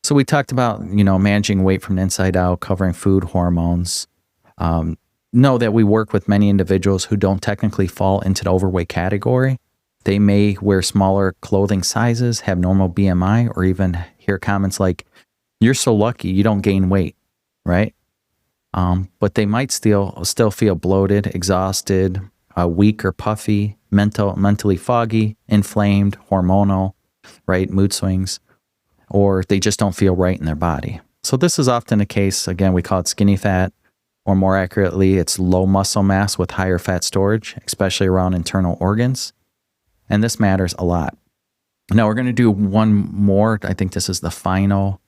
So we talked about, managing weight from the inside out, covering food, hormones. Know that we work with many individuals who don't technically fall into the overweight category. They may wear smaller clothing sizes, have normal BMI, or even hear comments like, "You're so lucky you don't gain weight," right? But they might still feel bloated, exhausted, weak or puffy, mentally foggy, inflamed, hormonal, right? Mood swings, or they just don't feel right in their body. So this is often the case. Again, we call it skinny fat, or more accurately, it's low muscle mass with higher fat storage, especially around internal organs. And this matters a lot. Now we're going to do one more. I think this is the final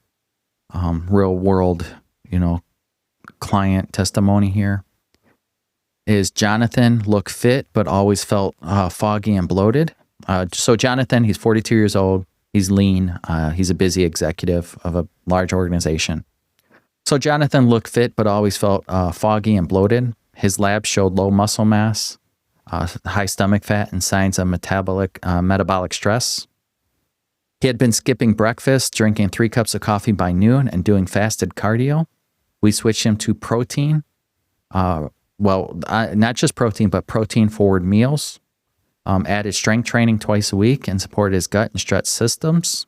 real world, client testimony here. Is Jonathan looked fit, but always felt foggy and bloated. So Jonathan, he's 42 years old. He's lean. He's a busy executive of a large organization. So Jonathan looked fit, but always felt foggy and bloated. His lab showed low muscle mass, high stomach fat, and signs of metabolic stress. He had been skipping breakfast, drinking 3 cups of coffee by noon, and doing fasted cardio. We switched him to protein. Not just protein, but protein-forward meals. Added strength training twice a week and supported his gut and stretch systems.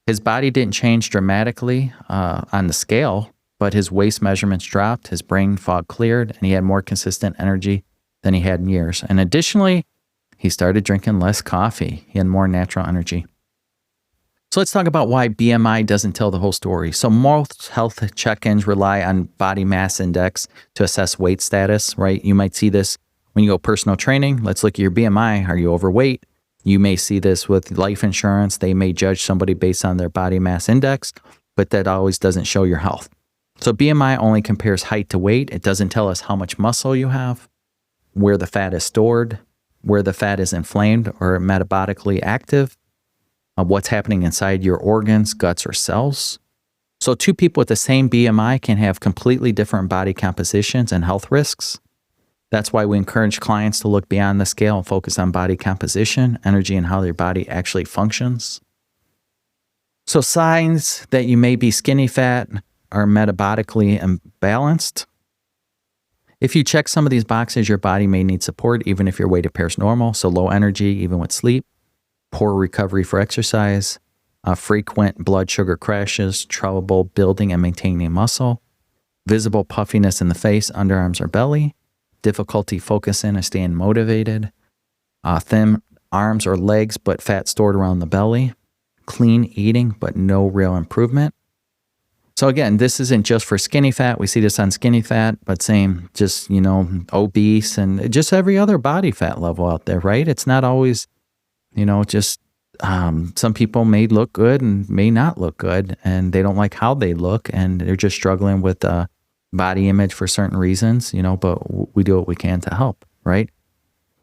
His body didn't change dramatically on the scale, but his waist measurements dropped, his brain fog cleared, and he had more consistent energy than he had in years. And additionally, he started drinking less coffee. He had more natural energy. So let's talk about why BMI doesn't tell the whole story. So most health check-ins rely on body mass index to assess weight status, right? You might see this when you go personal training. Let's look at your BMI. Are you overweight? You may see this with life insurance. They may judge somebody based on their body mass index, but that always doesn't show your health. So BMI only compares height to weight. It doesn't tell us how much muscle you have, where the fat is stored, where the fat is inflamed or metabolically active, what's happening inside your organs, guts, or cells. So 2 people with the same BMI can have completely different body compositions and health risks. That's why we encourage clients to look beyond the scale and focus on body composition, energy, and how their body actually functions. So signs that you may be skinny fat are metabolically imbalanced. If you check some of these boxes, your body may need support even if your weight appears normal. So low energy, even with sleep, poor recovery for exercise, frequent blood sugar crashes, trouble building and maintaining muscle, visible puffiness in the face, underarms, or belly, difficulty focusing and staying motivated, thin arms or legs but fat stored around the belly, clean eating but no real improvement. So again, this isn't just for skinny fat. We see this on skinny fat, but same, just, obese and just every other body fat level out there, right? It's not always, just some people may look good and may not look good, and they don't like how they look, and they're just struggling with body image for certain reasons, but we do what we can to help, right?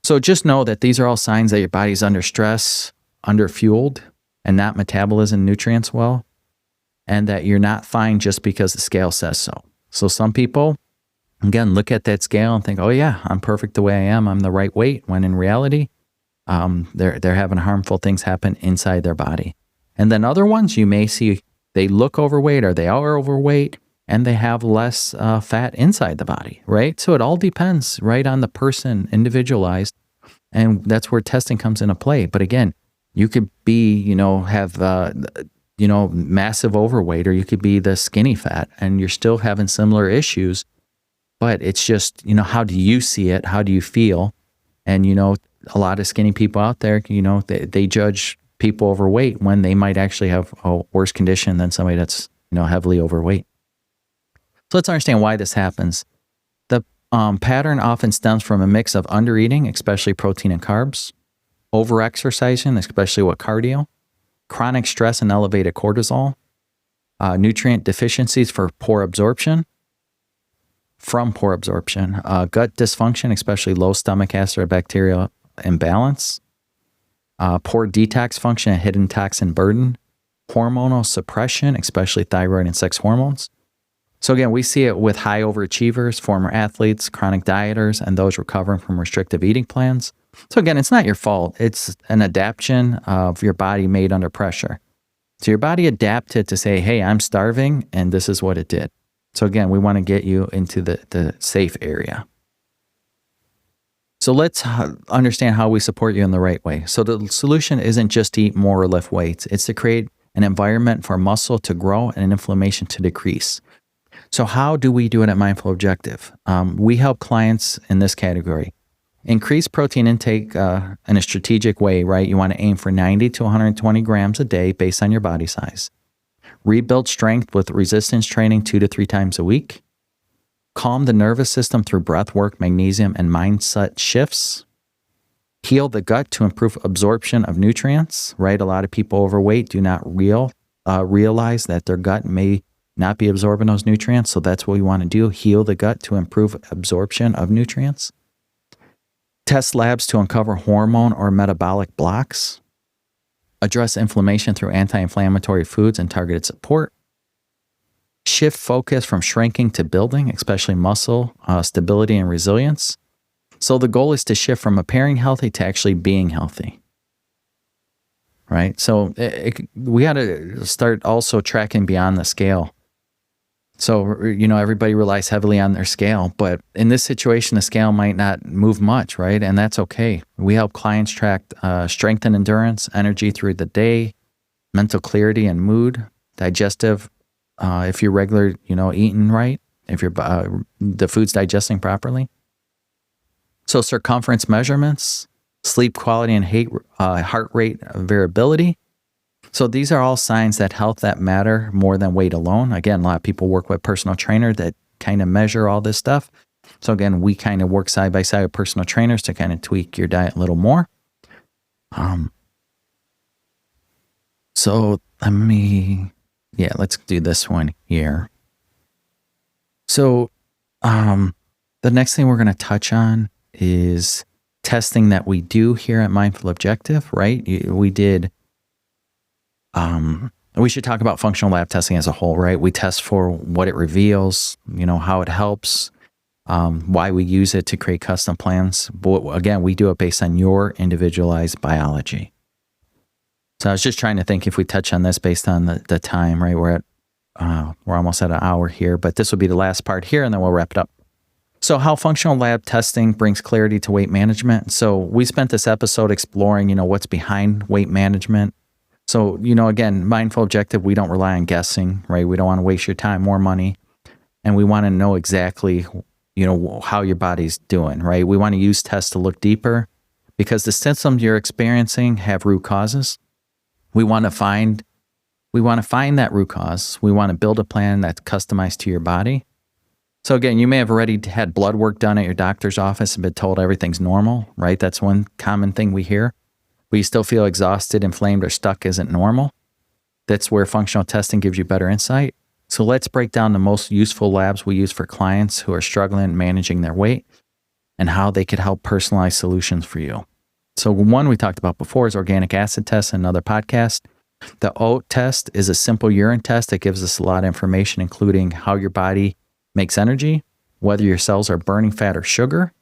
So just know that these are all signs that your body's under stress, under-fueled, and not metabolism nutrients well, and that you're not fine just because the scale says so. So some people, again, look at that scale and think, oh yeah, I'm perfect the way I am. I'm the right weight, when in reality, they're having harmful things happen inside their body. And then other ones you may see, they look overweight or they are overweight and they have less fat inside the body, right? So it all depends, right, on the person, individualized. And that's where testing comes into play. But again, you could be, have, massive overweight, or you could be the skinny fat and you're still having similar issues. But it's just, how do you see it? How do you feel? And, a lot of skinny people out there, they judge people overweight when they might actually have a worse condition than somebody that's, heavily overweight. So let's understand why this happens. The pattern often stems from a mix of undereating, especially protein and carbs, overexercising, especially with cardio, chronic stress and elevated cortisol, nutrient deficiencies from poor absorption, gut dysfunction, especially low stomach acid or bacterial imbalance, poor detox function and hidden toxin burden, hormonal suppression, especially thyroid and sex hormones. So again, we see it with high overachievers, former athletes, chronic dieters, and those recovering from restrictive eating plans. So again, it's not your fault. It's an adaptation of your body made under pressure. So your body adapted to say, hey, I'm starving, and this is what it did. So again, we want to get you into the safe area. So let's understand how we support you in the right way. So the solution isn't just to eat more or lift weights. It's to create an environment for muscle to grow and inflammation to decrease. So how do we do it at Mindful Objective? We help clients in this category. Increase protein intake in a strategic way, right? You want to aim for 90 to 120 grams a day based on your body size. Rebuild strength with resistance training 2 to 3 times a week. Calm the nervous system through breath work, magnesium, and mindset shifts. Heal the gut to improve absorption of nutrients, right? A lot of people overweight do not realize that their gut may not be absorbing those nutrients. So that's what we want to do. Heal the gut to improve absorption of nutrients. Test labs to uncover hormone or metabolic blocks. Address inflammation through anti-inflammatory foods and targeted support. Shift focus from shrinking to building, especially muscle stability and resilience. So the goal is to shift from appearing healthy to actually being healthy. Right? So we got to start also tracking beyond the scale. So, everybody relies heavily on their scale, but in this situation, the scale might not move much, right? And that's okay. We help clients track strength and endurance, energy through the day, mental clarity and mood, digestive, if you're regular, eating right, if the food's digesting properly. So circumference measurements, sleep quality and heart rate variability. So these are all signs that health that matter more than weight alone. Again, a lot of people work with personal trainer that kind of measure all this stuff. So again, we kind of work side by side with personal trainers to kind of tweak your diet a little more. So let's do this one here. So the next thing we're going to touch on is testing that we do here at Mindful Objective, right? We did... we should talk about functional lab testing as a whole, right? We test for what it reveals, how it helps, why we use it to create custom plans. But again, we do it based on your individualized biology. So I was just trying to think if we touch on this based on the time, right? We're almost at an hour here, but this will be the last part here, and then we'll wrap it up. So how functional lab testing brings clarity to weight management. So we spent this episode exploring, what's behind weight management. So, again, mindful objective, we don't rely on guessing, right? We don't want to waste your time, more money. And we want to know exactly, how your body's doing, right? We want to use tests to look deeper because the symptoms you're experiencing have root causes. We want to find that root cause. We want to build a plan that's customized to your body. So again, you may have already had blood work done at your doctor's office and been told everything's normal, right? That's one common thing we hear. But you still feel exhausted, inflamed, or stuck isn't normal. That's where functional testing gives you better insight. So let's break down the most useful labs we use for clients who are struggling managing their weight and how they could help personalize solutions for you. So one we talked about before is organic acid test in another podcast. The OAT test is a simple urine test that gives us a lot of information, including how your body makes energy, whether your cells are burning fat or sugar,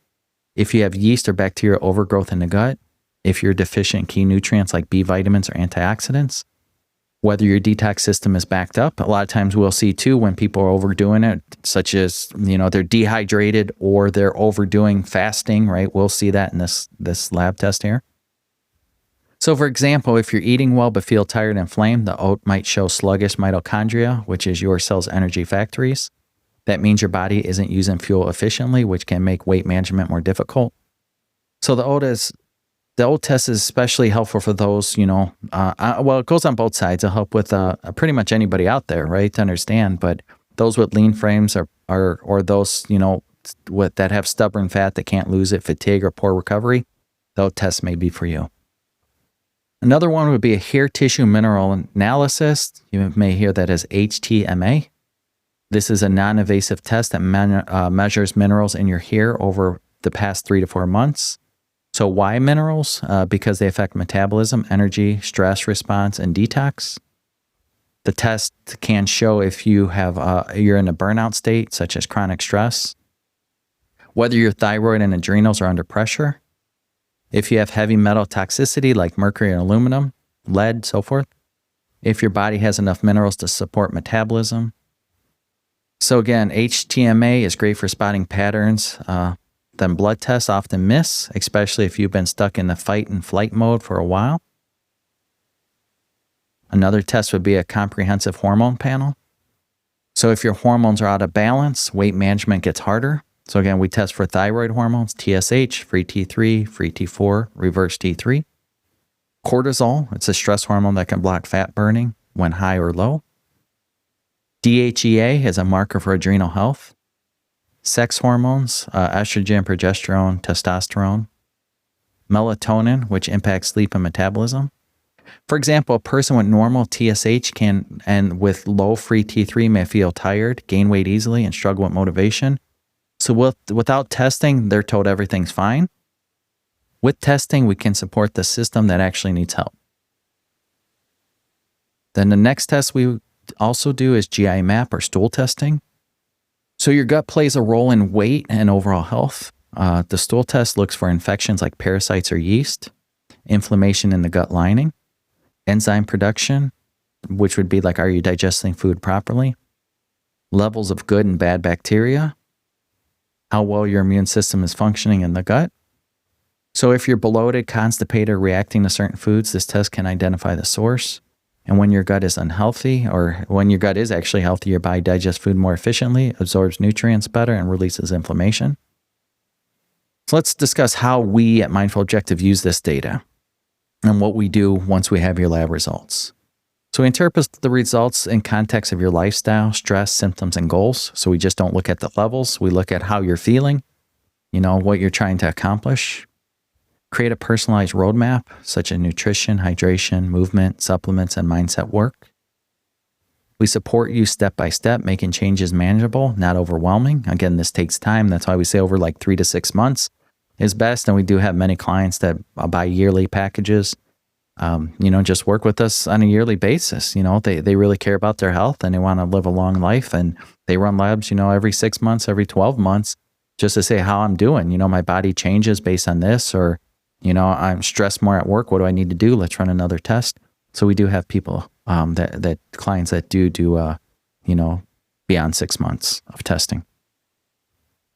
if you have yeast or bacterial overgrowth in the gut, if you're deficient in key nutrients like B vitamins or antioxidants, whether your detox system is backed up. A lot of times we'll see too when people are overdoing it, such as, they're dehydrated or they're overdoing fasting, right? We'll see that in this lab test here. So for example, if you're eating well but feel tired and inflamed, the OAT might show sluggish mitochondria, which is your cell's energy factories. That means your body isn't using fuel efficiently, which can make weight management more difficult. So the OAT test is especially helpful for those, it goes on both sides. It'll help with pretty much anybody out there, right, to understand. But those with lean frames or those, that have stubborn fat that can't lose it, fatigue, or poor recovery, the OAT test may be for you. Another one would be a hair tissue mineral analysis. You may hear that as HTMA. This is a non-invasive test that measures minerals in your hair over the past 3 to 4 months. So why minerals? Because they affect metabolism, energy, stress response, and detox. The test can show if you're in a burnout state, such as chronic stress, whether your thyroid and adrenals are under pressure, if you have heavy metal toxicity like mercury and aluminum, lead, so forth, if your body has enough minerals to support metabolism. So again, HTMA is great for spotting patterns that blood tests often miss, especially if you've been stuck in the fight and flight mode for a while. Another test would be a comprehensive hormone panel. So if your hormones are out of balance, weight management gets harder. So again, we test for thyroid hormones, TSH, free T3, free T4, reverse T3. Cortisol, it's a stress hormone that can block fat burning when high or low. DHEA is a marker for adrenal health. Sex hormones, estrogen, progesterone, testosterone. Melatonin, which impacts sleep and metabolism. For example, a person with normal TSH and with low free T3 may feel tired, gain weight easily, and struggle with motivation. So without testing, they're told everything's fine. With testing, we can support the system that actually needs help. Then the next test we also do is GI map or stool testing. So your gut plays a role in weight and overall health. The stool test looks for infections like parasites or yeast, inflammation in the gut lining, enzyme production, which would be like, are you digesting food properly? Levels of good and bad bacteria, how well your immune system is functioning in the gut. So if you're bloated, constipated, or reacting to certain foods, this test can identify the source. And when your gut is unhealthy, or when your gut is actually healthy, your body digests food more efficiently, absorbs nutrients better, and releases inflammation. So let's discuss how we at Mindful Objective use this data and what we do once we have your lab results. So we interpret the results in context of your lifestyle, stress, symptoms, and goals. So we just don't look at the levels. We look at how you're feeling, what you're trying to accomplish. Create a personalized roadmap, such as nutrition, hydration, movement, supplements, and mindset work. We support you step by step, making changes manageable, not overwhelming. Again, this takes time. That's why we say over like 3 to 6 months is best. And we do have many clients that buy yearly packages, just work with us on a yearly basis. They really care about their health and they want to live a long life. And they run labs, every 6 months, every 12 months, just to say how I'm doing. My body changes based on this, or I'm stressed more at work. What do I need to do? Let's run another test. So we do have people, that clients that do beyond 6 months of testing.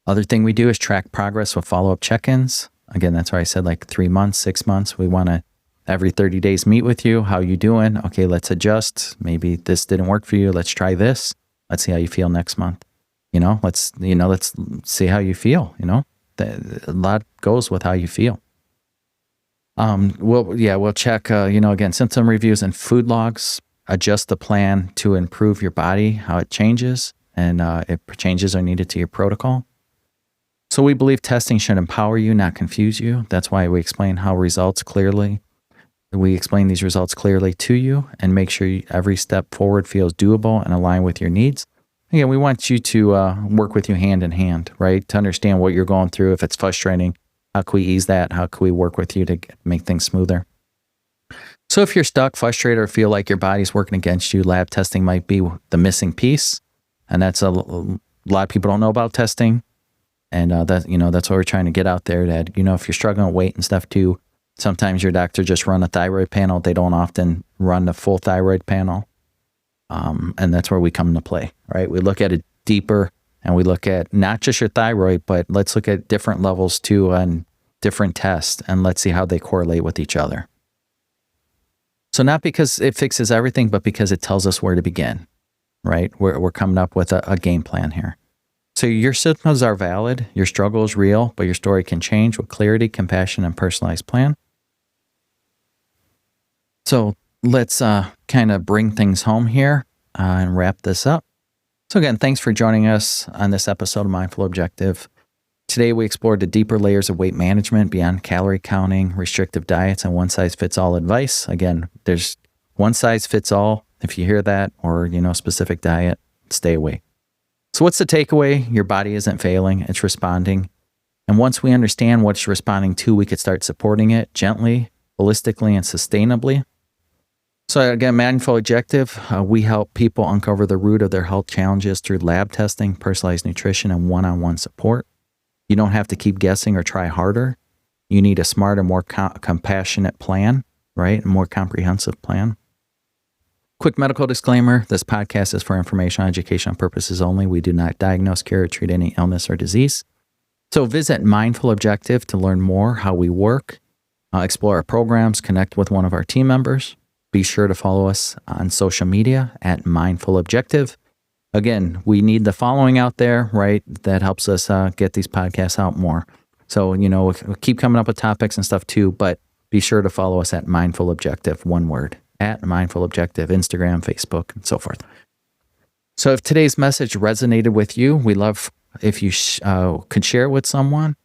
Other thing we do is track progress with follow-up check-ins. Again, that's why I said like 3 months, 6 months. We want to every 30 days meet with you. How you doing? Okay, let's adjust. Maybe this didn't work for you. Let's try this. Let's see how you feel next month. Let's see how you feel. A lot goes with how you feel. We'll check, again, symptom reviews and food logs, adjust the plan to improve your body, how it changes, and if changes are needed to your protocol. So we believe testing should empower you, not confuse you. That's why we explain we explain these results clearly to you and make sure every step forward feels doable and aligned with your needs. Again, we want you to work with you hand in hand, right? To understand what you're going through. If it's frustrating, how can we ease that? How can we work with you to make things smoother? So if you're stuck, frustrated, or feel like your body's working against you, lab testing might be the missing piece. And that's a lot of people don't know about testing. And that's what we're trying to get out there, that, if you're struggling with weight and stuff too, sometimes your doctor just run a thyroid panel. They don't often run the full thyroid panel. And that's where we come into play, right? We look at it deeper, and we look at not just your thyroid, but let's look at different levels too and different tests, and let's see how they correlate with each other. So not because it fixes everything, but because it tells us where to begin, right? We're coming up with a game plan here. So your symptoms are valid, your struggle is real, but your story can change with clarity, compassion, and personalized plan. So let's kind of bring things home here and wrap this up. So again, thanks for joining us on this episode of Mindful Objective. Today, we explored the deeper layers of weight management beyond calorie counting, restrictive diets, and one-size-fits-all advice. Again, there's one-size-fits-all. If you hear that, or, specific diet, stay away. So what's the takeaway? Your body isn't failing, it's responding. And once we understand what it's responding to, we could start supporting it gently, holistically, and sustainably. So again, Mindful Objective, we help people uncover the root of their health challenges through lab testing, personalized nutrition, and one-on-one support. You don't have to keep guessing or try harder. You need a smarter, more compassionate plan, right? A more comprehensive plan. Quick medical disclaimer, this podcast is for informational and educational purposes only. We do not diagnose, cure, or treat any illness or disease. So visit Mindful Objective to learn more how we work, explore our programs, connect with one of our team members. Be sure to follow us on social media at Mindful Objective. Again, we need the following out there, right? That helps us get these podcasts out more. So, we'll keep coming up with topics and stuff too, but be sure to follow us at Mindful Objective, one word, at Mindful Objective, Instagram, Facebook, and so forth. So if today's message resonated with you, we love if you could share it with someone,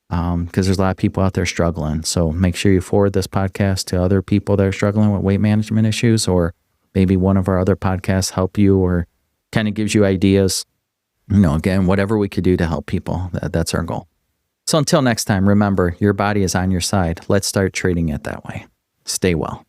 because there's a lot of people out there struggling. So make sure you forward this podcast to other people that are struggling with weight management issues, or maybe one of our other podcasts help you or kind of gives you ideas. Again, whatever we could do to help people, that's our goal. So until next time, remember, your body is on your side. Let's start treating it that way. Stay well.